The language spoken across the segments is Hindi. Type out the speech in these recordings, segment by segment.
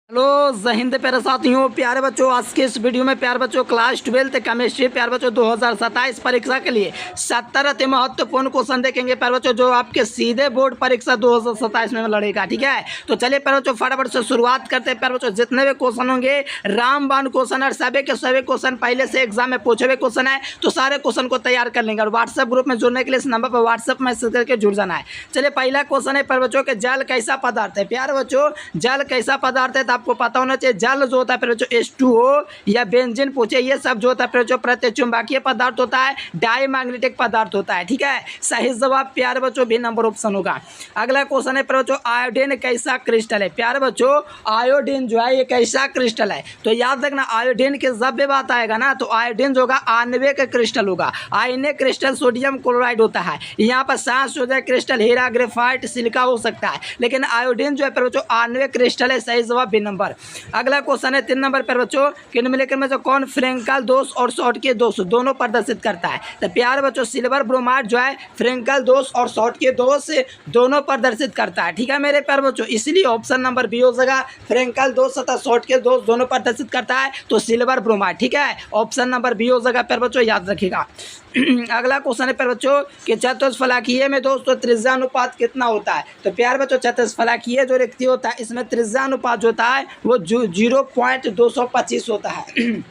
हेलो जय हिंद प्यारे साथियों, प्यारे बच्चों। आज के इस वीडियो में प्यारे बच्चों क्लास 12 केमिस्ट्री प्यारे बच्चों 2027 परीक्षा के लिए 70 अति महत्वपूर्ण क्वेश्चन देखेंगे प्यारे बच्चों, जो आपके सीधे बोर्ड परीक्षा 2027 में लड़ेगा। ठीक है, तो चलिए प्यारे बच्चों फटाफट से शुरुआत करते हैं। प्यारे बच्चों जितने भी क्वेश्चन होंगे रामबाण क्वेश्चन और सभी के सभी क्वेश्चन पहले से एग्जाम में पूछे हुए क्वेश्चन है, तो सारे क्वेश्चन को तैयार कर लेंगे और व्हाट्सएप ग्रुप में जुड़ने के लिए इस नंबर पर व्हाट्सएप मैसेज करके जुड़ जाना है। चलिए पहला क्वेश्चन है प्यारे बच्चों के जल कैसा पदार्थ है। प्यारे बच्चों जल कैसा पदार्थ है तो आपको पता होना चाहिए, जल जो होता है फिर जो H2O या बेंजीन पूछे, ये सब जो होता है फिर जो प्रतिचुंबकीय पदार्थ होता है, डायमैग्नेटिक पदार्थ होता है। ठीक है, सही जवाब प्यारे बच्चों बी नंबर ऑप्शन होगा। अगला क्वेश्चन है प्यारे बच्चों आयोडीन कैसा क्रिस्टल है। प्यारे बच्चों आयोडीन जो है ये कैसा क्रिस्टल है, तो याद रखना आयोडीन की जब भी बात आएगा ना तो आयोडीन जो होगा आणविक क्रिस्टल होगा। आयनिक क्रिस्टल सोडियम क्लोराइड होता है। यहाँ पर सांस हो जाए क्रिस्टल हीरा ग्रेफाइट सिलिका हो सकता है, लेकिन आयोडीन जो है प्यारे बच्चों आणविक क्रिस्टल है। सही जवाब बी नंबर। अगला क्वेश्चन है 3 नंबर पर बच्चों कि निम्नलिखित में से कौन फ्रेंकल दोष और शॉर्टकी दोष दोनों प्रदर्शित करता है। तो प्यारे बच्चों सिल्वर ब्रोमाइड जो है फ्रेंकल दोष और शॉर्टकी दोष दोनों प्रदर्शित करता है। ठीक है मेरे प्यारे बच्चों, इसलिए ऑप्शन नंबर बी हो जाएगा। फ्रेंकल दोष तथा शॉर्टकी दोष दोनों प्रदर्शित करता है तो सिल्वर ब्रोमाइड। ठीक है, ऑप्शन नंबर बी हो जाएगा प्यारे बच्चों, याद रखिएगा। अगला क्वेश्चन है प्यारे बच्चों कि चतुष्फलकीय में दोस्तों त्रिज्या अनुपात कितना होता है। तो प्यारे बच्चों चतुष्फलकीय जो रिक्ति होता है इसमें त्रिज्या अनुपात जो होता है वो 0.225 होता है।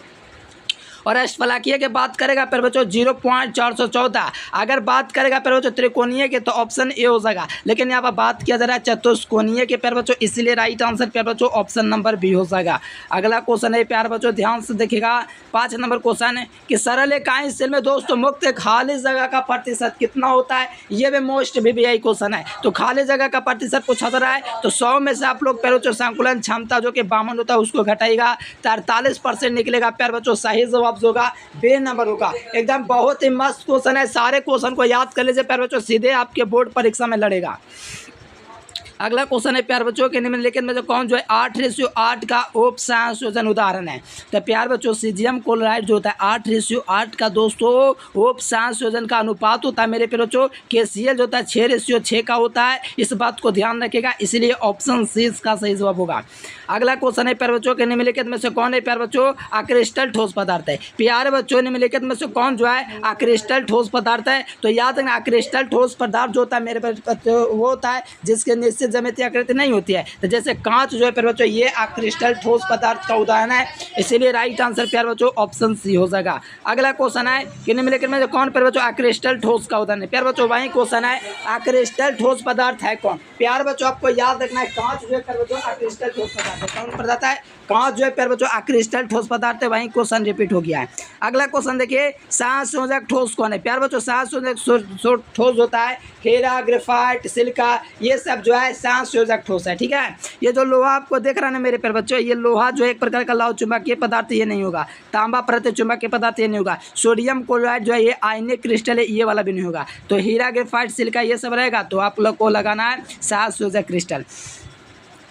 और अष्टफलकीय की बात करेगा प्यारे बच्चों 0.414। अगर बात करेगा प्यारे बच्चों त्रिकोणीय के तो ऑप्शन ए हो जाएगा, लेकिन यहाँ पर बात किया जा रहा है चतुष्कोणीय के प्यारे बच्चों, इसलिए राइट आंसर प्यारे बच्चों ऑप्शन नंबर बी हो जाएगा। अगला क्वेश्चन है प्यारे बच्चों ध्यान से देखिएगा 5 नंबर क्वेश्चन है कि सरल इकाई सेल में दोस्तों मुक्त खाली जगह का प्रतिशत कितना होता है। ये भी मोस्ट VVI क्वेश्चन है। तो खाली जगह का प्रतिशत पूछा जा रहा है, तो 100 में से आप लोग प्यारे बच्चों संकुलन क्षमता जो कि 52 होता है उसको घटाएगा तो 48% निकलेगा प्यारे बच्चों। सही जवाब होगा बे नंबर होगा। एकदम बहुत ही मस्त क्वेश्चन है, सारे क्वेश्चन को याद कर लीजिए प्यारे बच्चों, सीधे आपके बोर्ड परीक्षा में लड़ेगा। अगला क्वेश्चन है प्यारे बच्चों के निम्नलिखित में जो कौन जो है 8:8 का उप संयोजन उदाहरण है। तो प्यारे बच्चों सीजियम क्लोराइड जो होता है 8:8 का दोस्तों उप संयोजन का अनुपात होता है। मेरे प्यारे बच्चों KCl जो होता है 6:6 का होता है। इस बात को ध्यान रखिएगा, इसलिए ऑप्शन सी इसका सही जवाब होगा। अगला क्वेश्चन है प्यारे बच्चों के निम्नलिखित में से कौन है प्यारे बच्चों अक्रिस्टल ठोस पदार्थ है। प्यारे बच्चों निम्नलिखित में से कौन जो है अक्रिस्टल ठोस पदार्थ है। तो याद रखना अक्रिस्टल ठोस पदार्थ जो होता है मेरे बच्चों वो होता है जिसके निश्चित ज्यामितीय आकृति नहीं होती है। तो जैसे कांच जो है प्यारे बच्चों ये अक्रिस्टल ठोस पदार्थ का उदाहरण है, इसीलिए राइट आंसर प्यारे बच्चों ऑप्शन सी हो जाएगा। अगला क्वेश्चन है कि निम्नलिखित में से कौन प्यारे बच्चों अक्रिस्टल ठोस का उदाहरण है। प्यारे बच्चों वही क्वेश्चन है अक्रिस्टल ठोस पदार्थ है कौन। प्यारे बच्चों आपको याद रखना है कांच जो है प्यारे बच्चों अक्रिस्टल ठोस पदार्थ है। कौन पदार्थ है? कांच जो है प्यारे बच्चों अक्रिस्टल ठोस पदार्थ है। वही क्वेश्चन रिपीट हो गया है। अगला क्वेश्चन देखिए सहसंयोजक ठोस कौन है। प्यारे बच्चों सहसंयोजक ठोस होता है हीरा ग्रेफाइट सिलिका, ये सब जो है सहसंयोजक ठोस है। ठीक है, ये जो लोहा आपको देख रहा है ना मेरे प्यारे बच्चों, ये लोहा जो एक प्रकार का लौह चुंबकीय पदार्थ ये नहीं होगा। तांबा प्रतिचुंबकीय पदार्थ ये नहीं होगा। सोडियम क्लोराइड जो है ये आयनिक क्रिस्टल है, ये वाला भी नहीं होगा। तो हीरा ग्रेफाइट सिलिका ये सब रहेगा, तो आप लोग को लगाना है सहसंयोजक क्रिस्टल।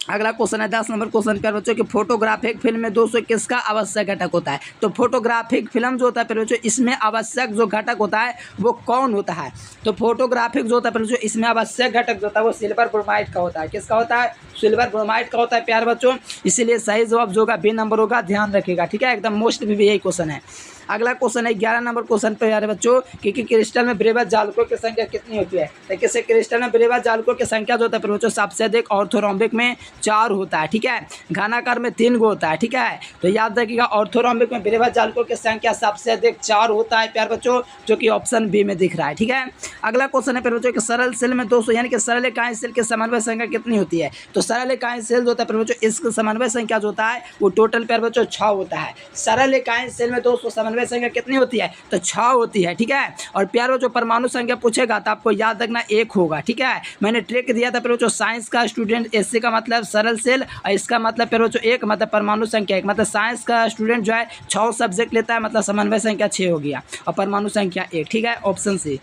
अगला क्वेश्चन है 10 नंबर क्वेश्चन प्यारे बच्चों कि फोटोग्राफिक फिल्म में दोस्तों किसका आवश्यक घटक होता है। तो फोटोग्राफिक फिल्म जो होता है प्यारे बच्चों इसमें आवश्यक जो घटक होता है वो कौन होता है। तो फोटोग्राफिक जो होता है प्यारे बच्चों इसमें आवश्यक घटक जो होता है वो सिल्वर ब्रोमाइड का होता है। किसका होता है? सिल्वर ब्रोमाइड का होता है प्यारे बच्चों, इसीलिए सही जवाब जो होगा बी नंबर होगा, ध्यान रखिएगा। ठीक है, एकदम मोस्ट VVI क्वेश्चन है। अगला क्वेश्चन है 11 नंबर क्वेश्चन पे प्यारे बच्चों कि क्रिस्टल में ब्रेवा जालकों की संख्या कितनी होती है। तो किसी क्रिस्टल में ब्रेवा जालकों की संख्या जो होता है प्यारे बच्चों सबसे अधिक ऑर्थोरोम्बिक में 4 होता है। ठीक है, घनाकार में 3 गो होता है। ठीक है, तो याद रखिएगा ऑर्थोरोम्बिक में ब्रेवा जालकों की संख्या सबसे अधिक 4 होता है प्यारे बच्चों, जो कि ऑप्शन बी में दिख रहा है। ठीक है, अगला क्वेश्चन है प्यारे बच्चों कि सरल सेल में दोस्तों यानी कि सरल इकाई सेल की समन्वय संख्या कितनी होती है। तो सरल इकाई सेल जो होता है प्यारे बच्चों इसका समन्वय संख्या जो होता है वो टोटल प्यारे बच्चों 6 होता है। सरल इकाई सेल में दोस्तों समन्वय संख्या कितनी होती है तो 6 होती है। ठीक है, और प्यारे बच्चों परमाणु संख्या पूछेगा तो आपको याद रखना 1 होगा। ठीक है, मैंने ट्रिक दिया था प्यारे बच्चों साइंस का स्टूडेंट SC का मतलब सरल सेल और इसका मतलब प्यारे बच्चों 1 मतलब परमाणु संख्या 1 मतलब साइंस का स्टूडेंट जो है 6 सब्जेक्ट लेता है मतलब समन्वय संख्या 6 हो गया और परमाणु संख्या 1। ठीक है, ऑप्शन सी।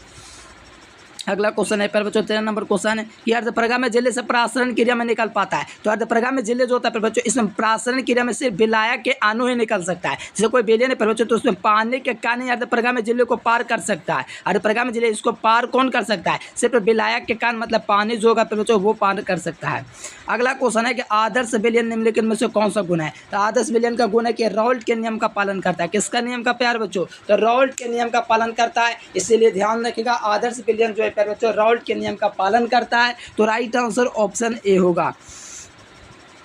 अगला क्वेश्चन है प्यारे बच्चों 13 नंबर क्वेश्चन है कि अर्धपरगा में जेले से प्रासरण क्रिया में निकल पाता है। तो अर्धपरगा में जेले जो होता है प्यारे बच्चों, इसमें प्रासरण क्रिया में सिर्फ विलायक के अणु ही निकल सकता है। जैसे कोई बेलियन है प्यारे बच्चों, तो उसमें पानी के कारण ही अर्धपरगा में जेले को पार कर सकता है। अर्धपरगा में जेले इसको पार कौन कर सकता है? सिर्फ विलायक के कारण, मतलब पानी जो होगा प्यारे बच्चों वो पार कर सकता है। अगला क्वेश्चन है कि आदर्श बेलियन निम्नलिखित में से कौन सा गुण है? तो आदर्श बेलियन का गुण है कि राउल्ट के नियम का पालन करता है। किसका नियम का प्यारे बच्चों? तो राउल्ट के नियम का पालन करता है। इसीलिए ध्यान रखिएगा, आदर्श बेलियन जो है प्यारे बच्चों राउल्ट के नियम का पालन करता है। तो राइट आंसर ऑप्शन ए होगा।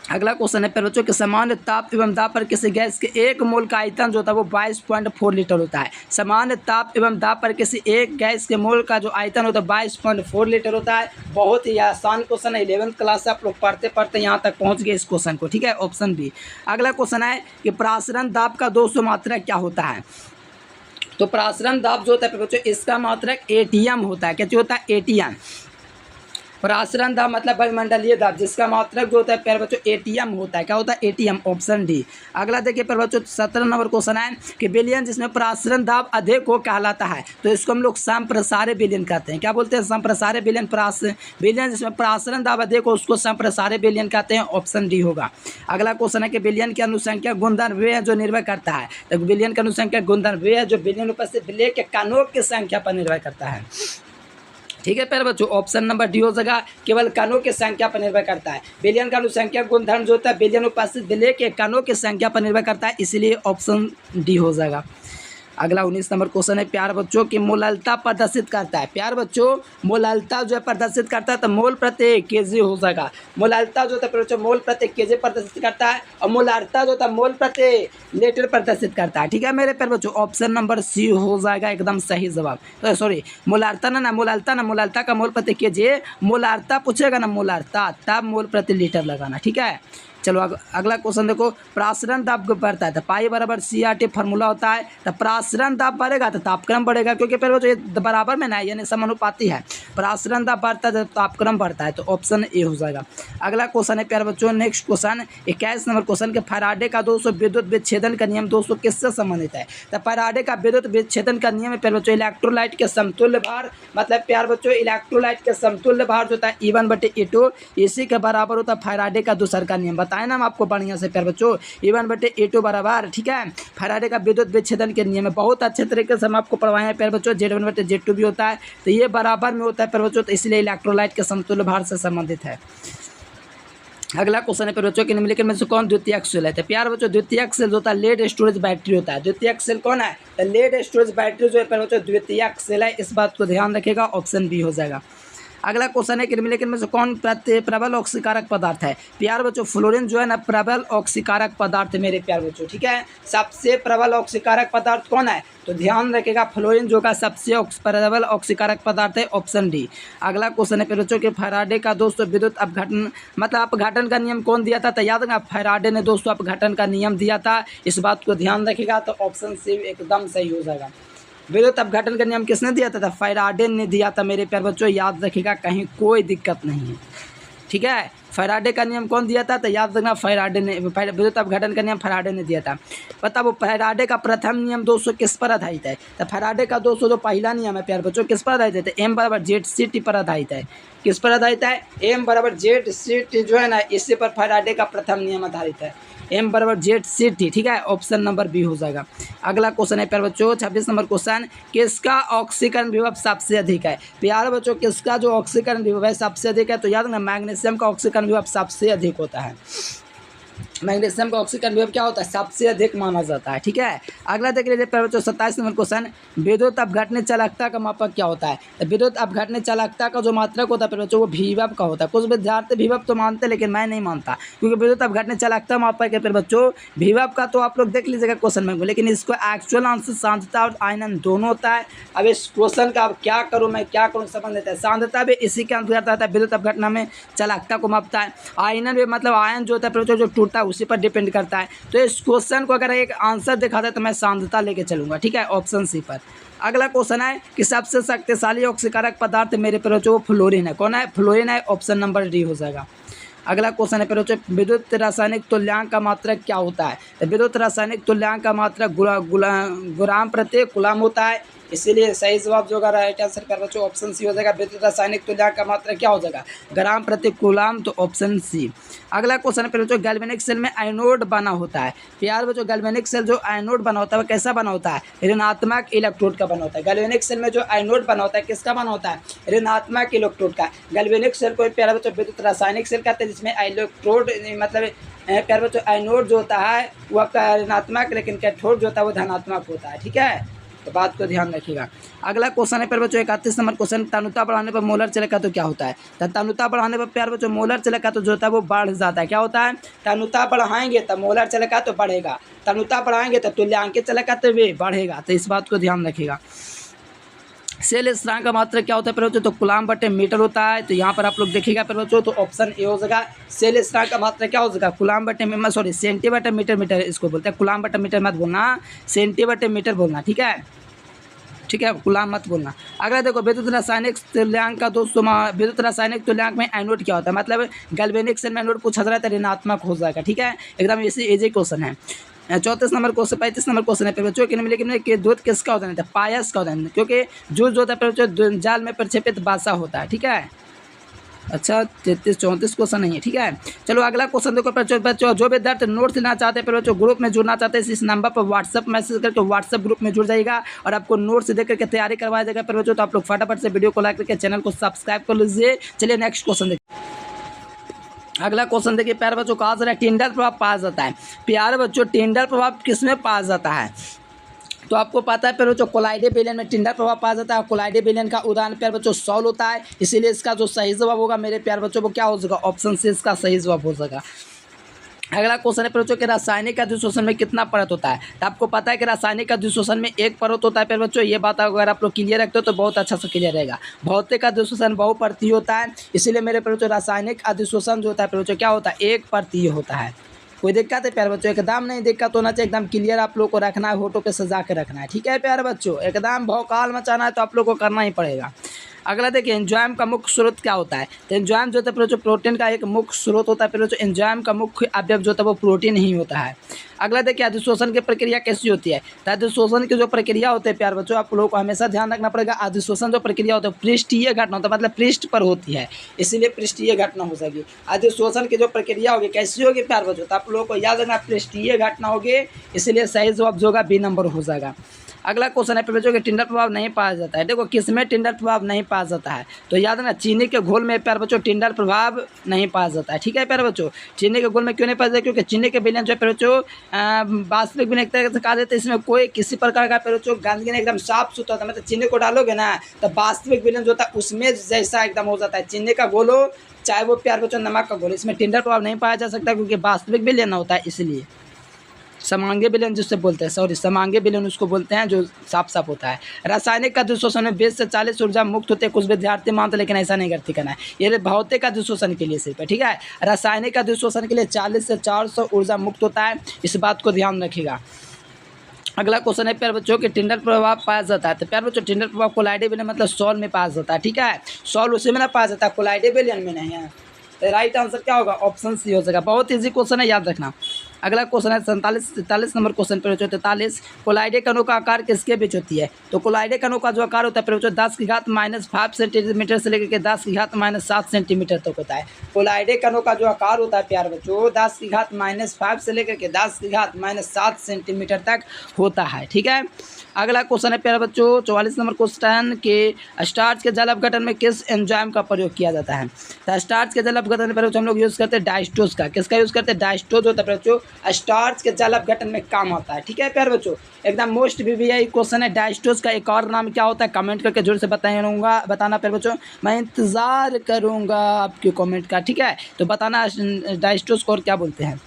अगला क्वेश्चन है प्यारे बच्चों कि सामान्य ताप एवं दाब पर किसी गैस के 1 मोल का आयतन जो होता है वो 22.4 लीटर होता है। सामान्य ताप एवं दाब पर किसी एक गैस के मोल का जो आयतन होता है 22.4 लीटर होता है। बहुत ही आसान क्वेश्चन है, 11th क्लास से आप लोग पढ़ते पढ़ते यहाँ तक पहुँच गए इस क्वेश्चन को, ठीक है, ऑप्शन बी। अगला क्वेश्चन है कि प्रासरण दाब का 200 मात्रक क्या होता है? तो प्रासरण दाब जो होता है बच्चों, इसका मात्रक एटीएम होता है। क्या होता है? एटीएम। प्रासरण दाब मतलब वायुमंडलीय दाब, जिसका मात्रक जो होता है प्यारे बच्चों एटीएम होता है। क्या होता है? ATM, option D. अगला देखिए प्यारे बच्चों 17 नंबर क्वेश्चन है कि बेलियन जिसमें प्रासरण दाब अधिक हो कहलाता है। तो इसको हम लोग समप्रसार्य बेलियन कहते हैं। क्या बोलते हैं? समप्रसार्य बेलियन। बेलियन जिसमें प्रासरण दाब अधिक हो उसको समप्रसार्य बेलियन कहते हैं, ऑप्शन डी होगा। अगला क्वेश्चन है कि बेलियन की अनुसंख्या गुणधर्म वे है जो निर्भर करता है। तो बेलियन की अनुसंख्या गुणधर्म वे है जो बेलियन उपस्थित विलेय के कणों की संख्या पर निर्भर करता है। ठीक है प्यारे बच्चों, ऑप्शन नंबर डी हो जाएगा, केवल कणों की संख्या पर निर्भर करता है। बेलियन का अनुसंख्या गुणधर्म जो होता है बेलियन उपस्थित विलेय के कणों की संख्या पर निर्भर करता है, इसलिए ऑप्शन डी हो जाएगा। अगला 19 नंबर क्वेश्चन है प्यार बच्चों की मोललता प्रदर्शित करता है। प्यार बच्चों मोललता जो है प्रदर्शित करता है तो मोल प्रति केजी हो जाएगा। मोललता जो होता है बच्चों मोल प्रति केजी प्रदर्शित करता है, और मोलारता जो होता है मोल प्रति लीटर प्रदर्शित करता है। ठीक है मेरे प्यार बच्चों, ऑप्शन नंबर सी हो जाएगा एकदम सही जवाब। तो सॉरी, मोलारता ना मोलारता का मोल प्रति केजी, मोलारता पूछेगा ना मोलारता, तब मोल प्रति लीटर लगाना। ठीक है, चलो अगला क्वेश्चन देखो, प्रासरण दाब बढ़ता है तो पाई बराबर CRT फार्मूला होता है। तो प्रासरण दाब बढ़ेगा तो तापक्रम बढ़ेगा, क्योंकि फिर वो जो बराबर में ना है यानी समानुपाती है। प्रासरण दाब बढ़ता है तो तापक्रम बढ़ता है, तो ऑप्शन ए हो जाएगा। अगला क्वेश्चन है प्यारे बच्चों, नेक्स्ट क्वेश्चन 21 नंबर क्वेश्चन के फैराडे का 200 विद्युत विच्छेदन का नियम 200 किससे संबंधित है? तो फैराडे का विद्युत विच्छेदन का नियम है प्यारे बच्चों इलेक्ट्रोलाइट के समतुल्य भार, मतलब प्यार बच्चों इलेक्ट्रोलाइट के समतुल्य भार जो होता है E1/E2 इसी के बराबर होता है फैराडे का दूसरा का नियम। बताए ना हम आपको बढ़िया से प्यार बच्चों, E1/E2 बराबर, ठीक है, फैराडे का विद्युत विच्छेदन के नियम है। बहुत अच्छे तरीके से हम आपको पढ़वाए हैं प्यार बच्चों। Z1/Z2 भी होता है, तो ये बराबर में होता है प्यार बच्चों, तो इसलिए इलेक्ट्रोलाइट के समतुल्य भार से संबंधित है। अगला क्वेश्चन है प्यार बच्चों कि निम्नलिखित में से कौन द्वितीयक सेल है? तो प्यार बच्चों द्वितीयक सेल जो होता है लेड स्टोरेज बैटरी होता है। द्वितीयक सेल कौन है? तो लेड स्टोरेज बैटरी जो है प्यार बच्चों द्वितीयक सेल है, इस बात को ध्यान रखिएगा, ऑप्शन बी हो जाएगा। अगला क्वेश्चन है कि निम्नलिखित में से कौन प्रबल ऑक्सीकारक पदार्थ है? प्यार बच्चों फ्लोरीन जो है ना प्रबल ऑक्सीकारक पदार्थ है मेरे प्यार बच्चों, ठीक है। सबसे प्रबल ऑक्सीकारक पदार्थ कौन है? तो ध्यान रखिएगा फ्लोरीन जो का सबसे प्रबल ऑक्सीकारक पदार्थ है, ऑप्शन डी। अगला क्वेश्चन है प्यारे बच्चों कि फैराडे का दोस्तों विद्युत अपघटन मतलब अपघटन का नियम कौन दिया था? तो याद रखना फैराडे ने दोस्तों अपघटन का नियम दिया था, इस बात को ध्यान रखिएगा, तो ऑप्शन सी एकदम सही हो जाएगा। विद्युत अपघटन का नियम किसने दिया था? फैराडे ने दिया था मेरे प्यारे बच्चों, याद रखिएगा, कहीं कोई दिक्कत नहीं है, ठीक है। फैराडे का नियम कौन दिया था? तो याद रखना फैराडे ने, विद्युत अपघटन का नियम फैराडे ने दिया था। पता वो फैराडे का प्रथम नियम दोस्तों किस पर आधारित है? तो फैराडे का दोस्तों जो पहला नियम है प्यारे बच्चों किस पर आधारित है? तो M/ZCT पर आधारित है। किस पर आधारित है? M/ZCT जो है ना, इसी पर फैराडे का प्रथम नियम आधारित है, M/ZCT, ठीक है, ऑप्शन नंबर बी हो जाएगा। अगला क्वेश्चन है प्यारे बच्चों 26 नंबर क्वेश्चन, किसका ऑक्सीकरण विभव सबसे अधिक है? प्यारे बच्चों किसका जो ऑक्सीकरण विभव है सबसे अधिक है? तो याद रखना मैग्नीशियम का ऑक्सीकरण विभव सबसे अधिक होता है। मैग्नीशियम का ऑक्सीकरण विभव क्या होता है? सबसे अधिक माना जाता है, ठीक है। अगला देख लीजिए प्यारे बच्चों 27 नंबर क्वेश्चन, विद्युत अपघटन चालकता का मापक क्या होता है? तो विद्युत अपघटन चालकता का जो मात्रक होता है प्यारे बच्चों वो विभव का होता है। कुछ विद्यार्थी विभव तो मानते हैं, लेकिन मैं नहीं मानता, क्योंकि विद्युत अपघटन चालकता मापक है प्यारे बच्चों विभव का, तो आप लोग देख लीजिएगा क्वेश्चन में, लेकिन इसको एक्चुअल आंसर सांद्रता और आयनन दोनों होता है। अब इस क्वेश्चन का अब क्या करूँ मैं, क्या करूँ समझ लेते हैं। सांद्रता भी इसी के अंतर्गत आता है, विद्युत अपघटन में चालकता को मापता है। आयनन भी मतलब आयन जो होता है प्यारे बच्चों जो टूटता है उसी पर डिपेंड करता है। तो इस क्वेश्चन को अगर एक आंसर दिखाता है तो मैं सांद्रता लेके चलूंगा, ठीक है, ऑप्शन सी पर। अगला क्वेश्चन है कि सबसे शक्तिशाली ऑक्सीकारक पदार्थ मेरे प्यारे बच्चों वो फ्लोरीन है। कौन है? फ्लोरीन है, ऑप्शन नंबर डी हो जाएगा। अगला क्वेश्चन है प्यारे बच्चों विद्युत रासायनिक तुल्यांक का मात्रक क्या होता है? तो विद्युत रासायनिक तुल्यांक का मात्रक ग्राम प्रति कूलम होता है। इसीलिए सही जवाब जो होगा राइट आंसर प्यारे बच्चों ऑप्शन सी हो जाएगा। विद्युत रासायनिक तुल्यांक का मात्रा क्या हो जाएगा? ग्राम प्रति कूलाम, तो ऑप्शन सी। अगला क्वेश्चन है प्यारे बच्चों, गैल्वेनिक सेल में एनोड बना होता है। प्यारे बच्चों गैल्वेनिक सेल जो एनोड बना होता है वो कैसा बना होता है? ऋणात्मक इलेक्ट्रोड का बना होता है। गैल्वेनिक सेल में जो एनोड बना होता है किसका बना होता है? ऋणात्मक इलेक्ट्रोड का। गैल्वेनिक सेल को प्यारे बच्चों विद्युत रासायनिक सेल कहते हैं, जिसमें इलेक्ट्रोड मतलब प्यारे बच्चों एनोड जो होता है वह ऋणात्मक, लेकिन कैथोड जो होता है वो धनात्मक होता है। ठीक है, तो बात को ध्यान रखिएगा। अगला क्वेश्चन है प्यारे बच्चों 31 नंबर क्वेश्चन, तनुता बढ़ाने पर मोलर चालकता तो क्या होता है? तो तनुता बढ़ाने पर प्यारे बच्चों मोलर चालकता तो जो होता है वो बढ़ जाता है। क्या होता है? तनुता बढ़ाएंगे तो मोलर चालकता तो बढ़ेगा, तनुता बढ़ाएंगे तो तुल्यांक चालकता भी बढ़ेगा। तो इस बात को ध्यान रखिएगा। सेल स्थिरांक का मात्रा क्या होता है प्यारे बच्चों? तो कूलाम बटे मीटर होता है। तो यहाँ पर आप लोग देखिएगा प्यारे बच्चों, तो ऑप्शन ए हो जाएगा। सेल स्थिरांक का मात्रा क्या हो जाएगा? कूलाम बटे सॉरी सेंटी बटे मीटर, मीटर इसको बोलते हैं। कूलाम बटे मीटर मत बोलना, सेंटी बटे मीटर बोलना। ठीक है, ठीक है, कूलाम मत बोलना। अगला देखो, विद्युत रासायनिक तुल्यांक का दोस्तों विद्युत रासायनिक तुल्यांक में एनोड क्या होता है? मतलब गैल्वेनिक सेल में एनोड पूछा जा रहा है तो ऋणात्मक हो जाएगा। ठीक है, एकदम इजी क्वेश्चन है। 34 नंबर क्वेश्चन 35 नंबर क्वेश्चन है प्यारे बच्चों, निम्नलिखित के दूध किसका होता है? पायस का होता है, क्योंकि जूस जो होता है प्यारे बच्चों जाल में प्रक्षेपित बासा होता है। ठीक है, अच्छा 33 34 क्वेश्चन नहीं है। ठीक है, चलो अगला क्वेश्चन देखो बच्चों, जो विद्यार्थी नोट्स लेना चाहते हैं बच्चों, ग्रुप में जुड़ना चाहते हैं, इस नंबर पर व्हाट्सअप मैसेज करके व्हाट्सअप ग्रुप में जुड़ जाएगा और आपको नोट्स दे करके तैयारी करवाया जाएगा प्यारे बच्चों। तो आप लोग फटाफट से वीडियो को लाइक करके चैनल को सब्सक्राइब कर लीजिए। चलिए नेक्स्ट क्वेश्चन देखिए। अगला क्वेश्चन देखिए प्यारे बच्चों, कहा जा रहा है टिंडल प्रभाव पाया जाता है। प्यारे बच्चों टिंडल प्रभाव किसमें पाया जाता है? तो आपको पता है प्यारे बच्चों कोलाइडे बेलन में टिंडल प्रभाव पाया जाता है। कोलाइडे बेलन का उदाहरण प्यारे बच्चों सॉल होता है। इसीलिए इसका जो सही जवाब होगा मेरे प्यारे बच्चों वो क्या हो जाएगा? ऑप्शन सी इसका सही जवाब हो जाएगा। अगला क्वेश्चन है प्यारे बच्चों कि रासायनिक अधिशोषण में कितना परत होता है? तो आपको पता है कि रासायनिक अधिशोषण में एक परत होता है प्यारे बच्चों। ये बात अगर आप लोग क्लियर रखते हो तो बहुत अच्छा से क्लियर रहेगा। भौतिक अधिशोषण बहुपर्तीय होता है, इसीलिए मेरे प्यारे बच्चों रासायनिक अधिशोषण जो होता है प्यारे बच्चों क्या होता है? एक परतीय होता है। कोई दिक्कत है प्यारे बच्चों? एकदम नहीं दिक्कत होना चाहिए, एकदम क्लियर आप लोग को रखना है, फोटो पे सजा के रखना है। ठीक है प्यारे बच्चों, एकदम भौकाल मचाना है तो आप लोग को करना ही पड़ेगा। अगला देखिए, एंजाइम का मुख्य स्रोत क्या होता है? तो एंजाइम जो होता है प्यारे बच्चों प्रोटीन का एक मुख्य स्रोत होता है प्यारे बच्चों। एंजाइम का मुख्य अवयव जो होता है वो प्रोटीन ही होता है। अगला देखिए, अधिशोषण की प्रक्रिया कैसी होती है? तो अधिशोषण की जो प्रक्रिया होती है प्यारे बच्चों आप लोगों को हमेशा ध्यान रखना पड़ेगा। अधिशोषण जो प्रक्रिया होती है पृष्ठीय घटना होता है, मतलब पृष्ठ पर होती है, इसीलिए पृष्ठीय घटना हो जाएगी। अधिशोषण की जो प्रक्रिया होगी कैसी होगी प्यारे बच्चों? तो आप लोगों को याद रखना पृष्ठीय घटना होगी, इसीलिए सही जवाब जो होगा बी नंबर हो जाएगा। अगला क्वेश्चन है प्यारे बच्चों कि टिंडल प्रभाव नहीं पाया जाता है। देखो किसमें टिंडल प्रभाव नहीं पाया जाता है? तो याद रखना चीनी के घोल में प्यारे बच्चों टिंडल प्रभाव नहीं पाया जाता है। ठीक है प्यारे बच्चों, चीनी के घोल में क्यों नहीं पाया जाता? क्योंकि चीनी के विलयन जो है प्यारे बच्चों वास्तविक विलयन एक तरह से कहा जाता है, इसमें कोई किसी प्रकार का प्यारे बच्चों गंदगी नहीं, एकदम साफ सुथरा होता है। मतलब चीनी को डालोगे ना तो वास्तविक विलयन जो होता है उसमें जैसा एकदम हो जाता है। चीनी का घोल हो चाहे वो प्यारे बच्चों नमक का घोल, इसमें टिंडल प्रभाव नहीं पाया जा सकता क्योंकि वास्तविक विलयन होता है। इसलिए समांगी विलयन जिससे बोलते हैं, सॉरी समांगी विलयन उसको बोलते हैं जो साफ साफ होता है। रासायनिक अधिशोषण में 20 से 40 ऊर्जा मुक्त होते हैं, कुछ विद्यार्थी मानते लेकिन ऐसा नहीं करते करना है। ये भौतिक अधिशोषण के लिए सिर्फ है। ठीक है, रासायनिक अधिशोषण के लिए 40 से 400 ऊर्जा मुक्त होता है, इस बात को ध्यान रखिएगा। अगला क्वेश्चन है प्यारे बच्चों कि टिंडल प्रभाव पाया जाता है। तो प्यारे बच्चों टिंडल प्रभाव कोलाइडे विलयन मतलब सॉल में पाया जाता है। ठीक है, सॉल उसी में ना पाया जाता है, कोलाइडे विलयन में नहीं है। तो राइट आंसर क्या होगा? ऑप्शन सी हो जाएगा। बहुत इजी क्वेश्चन है, याद रखना। अगला क्वेश्चन है 43 नंबर क्वेश्चन पे 43 कोलाइडे कणों का आकार किसके बीच होती है? तो कोलाइडे कणों का जो आकार होता है 10⁻⁻5 सेंटीमीटर से लेकर के 10⁻7 सेंटीमीटर तक होता है। कोलाइडे कणों का जो आकार होता है प्यारे बच्चों 10⁻5 से लेकर के 10⁻7 सेंटीमीटर तक होता है। ठीक है, अगला क्वेश्चन है प्यारे बच्चों 44 नंबर क्वेश्चन के स्टार्च के जल अपघटन में किस एंजाइम का प्रयोग किया जाता है? तो स्टार्च के जल अपघटन में हम लोग यूज़ करते हैं डायस्टोज का। किसका यूज़ करते हैं? डायस्टोज होता है प्यारे बच्चों, स्टार्च के जल अपघटन में काम आता है। ठीक है प्यारे बच्चों, एकदम मोस्ट VVI क्वेश्चन है। डायस्टोज का एक और नाम क्या होता है? कमेंट करके जोर से बताना प्यारे बच्चों, मैं इंतज़ार करूँगा आपके कमेंट का। ठीक है, तो बताना डायस्टोज को और क्या बोलते हैं।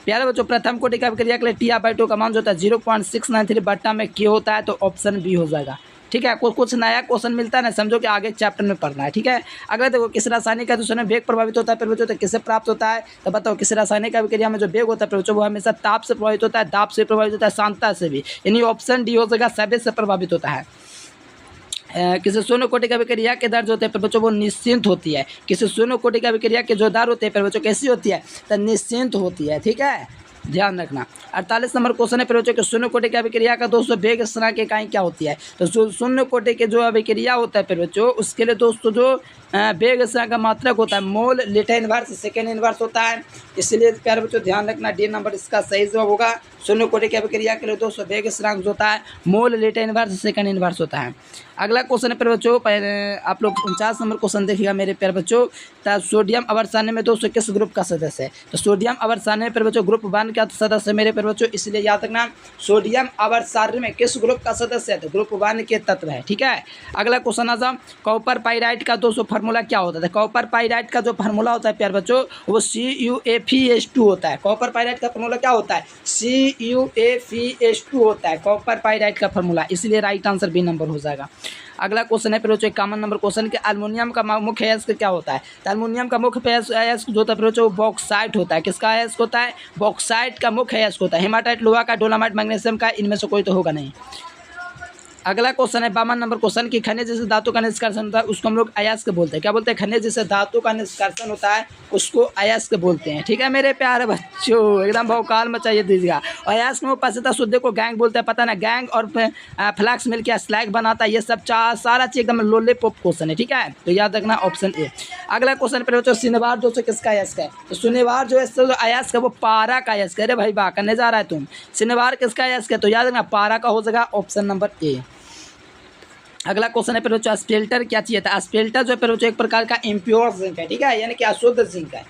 प्यारे बच्चों प्रथम कोटि का अभिक्रिया के लिए Ti/2 का मान जो होता है 0.693 बट्टा में K होता है, तो ऑप्शन बी हो जाएगा। ठीक है, कुछ नया क्वेश्चन मिलता है ना, समझो कि आगे चैप्टर में पढ़ना है। ठीक है, अगर देखो किस रासायनिक का दूसरे में वेग प्रभावित होता है फिर बच्चों तो किससे प्राप्त होता है? तो बताओ किस रासायनिक अभिक्रिया में जो वेग होता है फिर बच्चों वो हमेशा ताप से प्रभावित होता है, दाब से प्रभावित होता है, सांद्रता से भी, यानी ऑप्शन डी हो जाएगा, सभी से प्रभावित होता है। किसी शून्य कोटि का अभिक्रिया के दर जो होते हैं फिर बच्चों वो निश्चिंत होती है। किसी शून्य कोटि का अभिक्रिया के जो दर होते हैं फिर बच्चों कैसी होती है? तो निश्चिंत होती है। ठीक है, ध्यान रखना। 48 नंबर क्वेश्चन है प्यारे बच्चों कि शून्य कोटि की अभिक्रिया का दोस्तों वेग स्थिरांक की इकाई क्या होती है। तो शून्य कोटि के जो अभिक्रिया होता है प्यारे बच्चों उसके लिए दोस्तों जो वेग स्थिरांक का मात्रक होता है mole litre inverse second inverse होता है। इसलिए प्यारे बच्चों ध्यान रखना डी नंबर इसका सही जवाब होगा। शून्य कोटि की अभिक्रिया के लिए दोस्तों वेग स्थिरांक जो होता है mole litre inverse second inverse होता है। अगला क्वेश्चन है प्यारे बच्चों आप लोग 49 नंबर क्वेश्चन देखिएगा मेरे प्यारे बच्चों। सोडियम अवर्सान्य में दोस्तों किस ग्रुप का सदस्य है। तो सोडियम अवर्सान्य में प्यारे बच्चों ग्रुप 1 का सदस्य है मेरे प्यारे बच्चों। इसलिए याद रखना सोडियम अवर्सान्य में किस ग्रुप का सदस्य है तो ग्रुप 1 के तत्व है। ठीक है, अगला क्वेश्चन आ जाओ कॉपर पाइराइट का दोस्तों फार्मूला क्या होता है। कॉपर पाइराइट का जो फार्मूला होता है प्यारे बच्चों वो CuFeS2 होता है। कॉपर पाइराइट का फार्मूला क्या होता है CuFeS2 होता है कॉपर पाइराइट का फार्मूला। इसलिए राइट आंसर बी नंबर हो जाएगा। अगला क्वेश्चन है फिर बच्चों कॉमन नंबर क्वेश्चन के अल्युमिनियम का मुख्य अयस्क क्या होता है। तो अल्युमिनियम का मुख्य अयस्क जो होता है फिर बच्चों वो बॉक्साइट होता है। किसका अयस्क होता है बॉक्साइट का मुख्य अयस्क होता है। हेमाटाइट लोहा का, डोलामाइट मैग्नीशियम का, इनमें से कोई तो होगा नहीं। अगला क्वेश्चन है 52 नंबर क्वेश्चन की खनिज जैसे धातु का निष्कर्षण होता है उसको हम लोग अयस्क बोलते हैं। क्या बोलते हैं खनिज जैसे धातु का निष्कर्षण होता है उसको अयस्क बोलते हैं। ठीक है मेरे प्यारे बच्चों एकदम भौकाल मचाइए दीजिएगा। अयस्क में पसंदीदा शुद्ध को गैंग बोलते हैं। पता ना गैंग और फ्लैक्स मिल के स्लैग बनाता है। ये सब सारा चीज एकदम लोलीपॉप क्वेश्चन है। ठीक है तो याद रखना ऑप्शन ए। अगला क्वेश्चन पर बच्चों शनिवार दोस्तों किसका अयस्क है। तो शनिवार जो अयस्क है वो पारा का अयस्क है। अरे भाई वाह करने जा रहा है तुम। शनिवार किसका अयस्क है तो याद रखना पारा का हो जाएगा ऑप्शन नंबर ए। अगला क्वेश्चन है फिर बच्चों स्पेल्टर क्या चाहिए था। स्पेल्टर जो है फिर बच्चों एक प्रकार का इम्प्योर जिंक है। ठीक है यानी कि अशुद्ध जिंक है।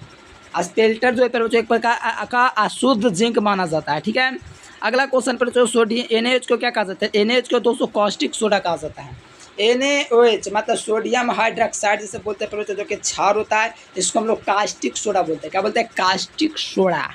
स्पेल्टर जो है फिर बच्चों एक प्रकार का अशुद्ध जिंक माना जाता है। ठीक है, अगला क्वेश्चन पर बच्चों सोडियम NaOH को क्या कहा जाता है। NaOH को दोस्तों कॉस्टिक सोडा कहा जाता है। NaOH मतलब सोडियम हाइड्रोक्साइड जिसे बोलते हैं फिर बच्चों जो कि क्षार होता है इसको हम लोग कास्टिक सोडा बोलते हैं। क्या बोलते हैं कास्टिक सोडा।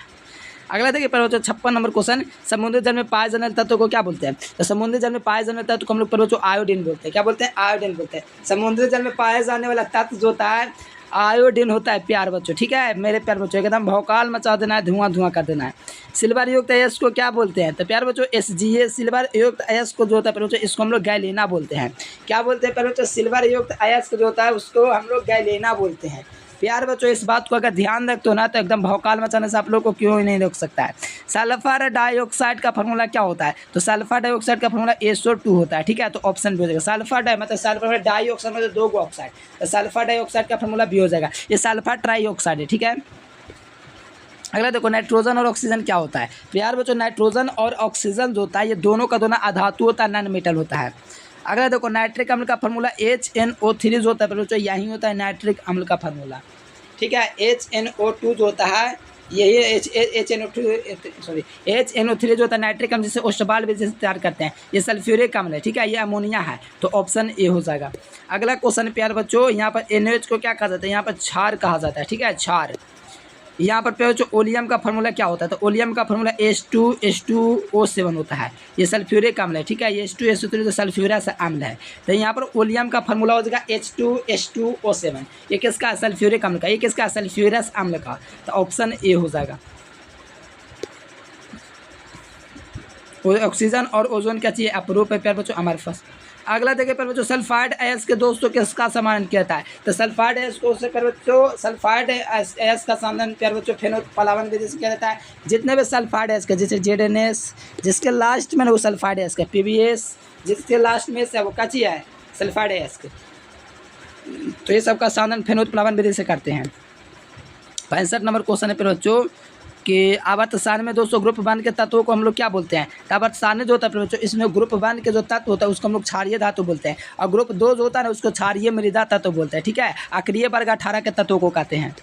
अगला देखिए पर बच्चों 56 नंबर क्वेश्चन समुद्री जल में पाए जाने वाले तत्व को क्या बोलते हैं। तो समुद्री जल में पाए जाने वाले तत्व को हम लोग पर बच्चों आयोडीन बोलते हैं। क्या बोलते हैं आयोडीन बोलते हैं। समुद्री जल में पाए जाने वाला तत्व जो होता है आयोडीन होता है प्यार बच्चों। ठीक है मेरे प्यार बच्चों एकदम भौकाल मचा देना है, धुआं धुआं कर देना है। सिल्वर युक्त अयस्क को क्या बोलते हैं। तो प्यार बच्चों SGA सिल्वर युक्त अयस्क को जो होता है प्यार बच्चों इसको हम लोग गैलेना बोलते हैं। क्या बोलते हैं प्यार बच्चों सिल्वर युक्त अयस्क जो होता है उसको हम लोग गैलेना बोलते हैं। प्यार बच्चों इस बात को अगर ध्यान रखते हो ना तो एकदम भौकाल मचाने से आप लोग को क्यों ही नहीं रोक सकता है। सल्फर डाइऑक्साइड का फार्मूला क्या होता है। तो सल्फर डाइऑक्साइड का फार्मूला SO2 होता है। ठीक है तो ऑप्शन भी हो जाएगा सल्फर डाई मतलब सल्फर डाइऑक्साइड मतलब 2 गो ऑक्साइड। तो सल्फर डाइऑक्साइड का फार्मूला भी हो जाएगा। ये सल्फर ट्राइऑक्साइड है। ठीक है, अगला देखो नाइट्रोजन और ऑक्सीजन क्या होता है। प्यार बच्चों नाइट्रोजन और ऑक्सीजन जो होता है ये दोनों का दोनों अधातु होता है, नॉन मेटल होता है। अगला देखो नाइट्रिक अम्ल का फार्मूला HNO3 जो होता है बच्चों यही होता है नाइट्रिक अम्ल का फार्मूला। ठीक है, HNO2 जो होता है यही HNO3 जो होता है नाइट्रिक अम्ल जिसे ओस्टबाल बेस से तैयार करते हैं ये सल्फ्यूरिक अम्ल है। ठीक है, ये अमोनिया है तो ऑप्शन ए हो जाएगा। अगला क्वेश्चन प्यार बच्चों यहाँ पर NaOH को क्या कहा जाता है। यहाँ पर क्षार कहा जाता है। ठीक है क्षार। यहाँ पर प्यार बच्चों ओलियम का फार्मूला क्या होता है। तो ओलियम का फार्मूला H2SO7 होता है। ये सल्फ्यूरिक अम्ल है। ठीक है, ये H2SO3 जो सल्फ्यूरस अम्ल है। तो यहाँ पर ओलियम का फार्मूला हो जाएगा H2H2O7। ये किसका सल्फ्यूरिक अम्ल का, ये किसका सल्फ्यूरस अम्ल का। तो ऑप्शन ए हो जाएगा। ऑक्सीजन और ओजोन क्या चाहिए अप्रूप है प्यार बच्चों हमारे पास। अगला देखिए प्यार बच्चों सल्फाइड अयस्क के दोस्तों किसका समाधान किया था। तो सल्फाइड अयस्क को से प्यार बच्चों सल्फाइड अयस्क का समाधान प्यार बच्चों फेनोल्फलावन विधि से किया जाता है। जितने भी सल्फाइड अयस्क है जैसे ZNS जिसके लास्ट में वो सल्फाइड अयस्क है, PBS जिसके लास्ट में से वो क्या चाहिए है सल्फाइड अयस्क। तो ये सबका समाधान फेनोल्फलावन विधि से करते हैं। 65 नंबर क्वेश्चन है प्यार बच्चों कि आवर्त सारणी में दोस्तों ग्रुप 1 के तत्वों को हम लोग क्या बोलते हैं। तो आवर्त सारणी जो होता है बच्चों इसमें ग्रुप 1 के जो तत्व होता है उसको हम लोग क्षारीय धातु बोलते हैं और ग्रुप 2 जो होता है ना उसको क्षारीय मृदा तत्व बोलते हैं। ठीक है, अक्रिय वर्ग 18 के तत्वों को कहते हैं।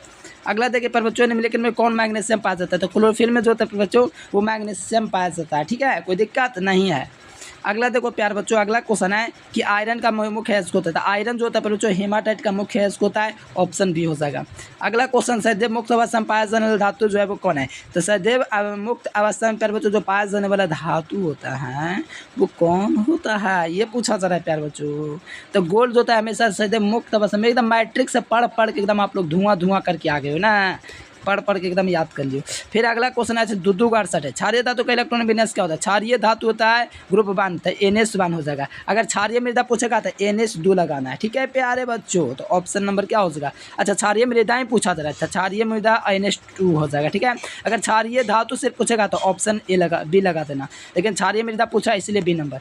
अगला देखिए पर बच्चों निम्नलिखित में कौन मैग्नीशियम पाया जाता है। तो क्लोरोफिल में जो होता है बच्चों वो मैग्नीशियम पाया जाता है। ठीक है, कोई दिक्कत नहीं है। अगला देखो प्यार बच्चों अगला क्वेश्चन है कि आयरन का मुख्य अयस्क होता है। आयरन जो होता है बच्चों हेमाटाइट का मुख्य अयस्क होता है, ऑप्शन बी हो जाएगा। अगला क्वेश्चन सदैव मुक्त अवस्था में पाया जाने वाला धातु जो है वो कौन है। तो सदैव मुक्त अवस्था में प्यार बच्चों जो पाया जाने वाला धातु होता है वो कौन होता है, ये पूछा जा रहा है प्यार बच्चों। तो गोल्ड जो होता है हमेशा सदैव मुक्त अवस्था में एकदम मैट्रिक से पढ़ के एकदम आप लोग धुआं करके आ गए हो ना। पढ़ के एकदम याद कर लियो। फिर अगला क्वेश्चन है दो का 68 है। क्षारीय धातु का इलेक्ट्रॉनिक विन्यास क्या होता है? क्षारीय धातु होता है ग्रुप वन, तो NH1 हो जाएगा। अगर क्षारीय मृदा पूछेगा तो NH2 लगाना है, ठीक है प्यारे बच्चों। तो ऑप्शन नंबर क्या हो जाएगा? अच्छा, क्षारीय मृदाएं पूछा जा रहा था, क्षारीय मृदा NH2 हो जाएगा, ठीक है। अगर क्षारीय धातु से पूछेगा तो ऑप्शन बी लगा देना, लेकिन क्षारीय मृदा पूछा इसलिए बी नंबर।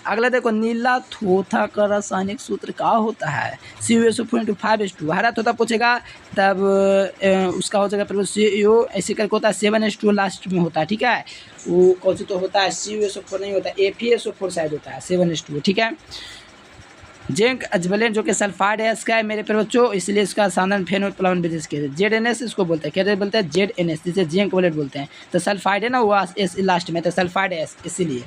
अगला देखो, नीला थोथा का रासायनिक सूत्र क्या होता है? CuSO4 हरा थोथा पूछेगा तब उसका हो जाएगा CO ऐसे करके होता है 7H2 लास्ट में होता है, ठीक है। वो कौन सा तो होता है CuSO4 नहीं होता, FeSO4 शायद होता है 7H2, ठीक है। जिंक अजबलेन जो कि सल्फाइड है इसका है मेरे प्यारे बच्चों, इसलिए इसका साधारण फेनोप्लावन बेसिस के ZNS इसको बोलते हैं, क्या बोलते हैं? ZNS, जिसे जिंक वलेट बोलते हैं। तो सल्फाइड है ना, वो एस लास्ट में, तो सल्फाइड है इसीलिए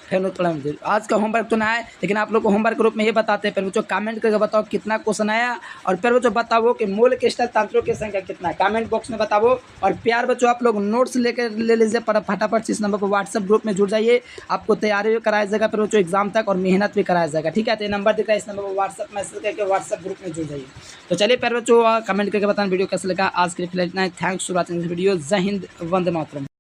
फेनोप्लावन। आज का होमवर्क तो ना है, लेकिन आप लोग को होमवर्क ग्रुप में ये बताते हैं प्यारे बच्चों, कमेंट करके बताओ कितना क्वेश्चन आया, और प्यारे बच्चों बताओ कि मूल क्रिस्टल तंत्रों की संख्या कितना है, कमेंट बॉक्स में बताओ। और प्यार बच्चों आप लोग नोट्स लेकर ले लीजिए, पर फटाफट इस नंबर पर व्हाट्सएप ग्रुप में जुड़ जाइए, आपको तैयारी भी कराया जाएगा प्यारे बच्चों एग्जाम तक, और मेहनत भी कराया जाएगा, ठीक है। तो ये नंबर दिख रहा है, इस नंबर पर व्हाट्सएप मैसेज करके व्हाट्सएप ग्रुप में जुड़ जाइए। तो चलिए प्यारे बच्चों कमेंट करके बताना वीडियो कैसा लगा। आज के लिए फिलहाल इतना ही। Thanks for watching this video. Jai Hind, Vande Mataram.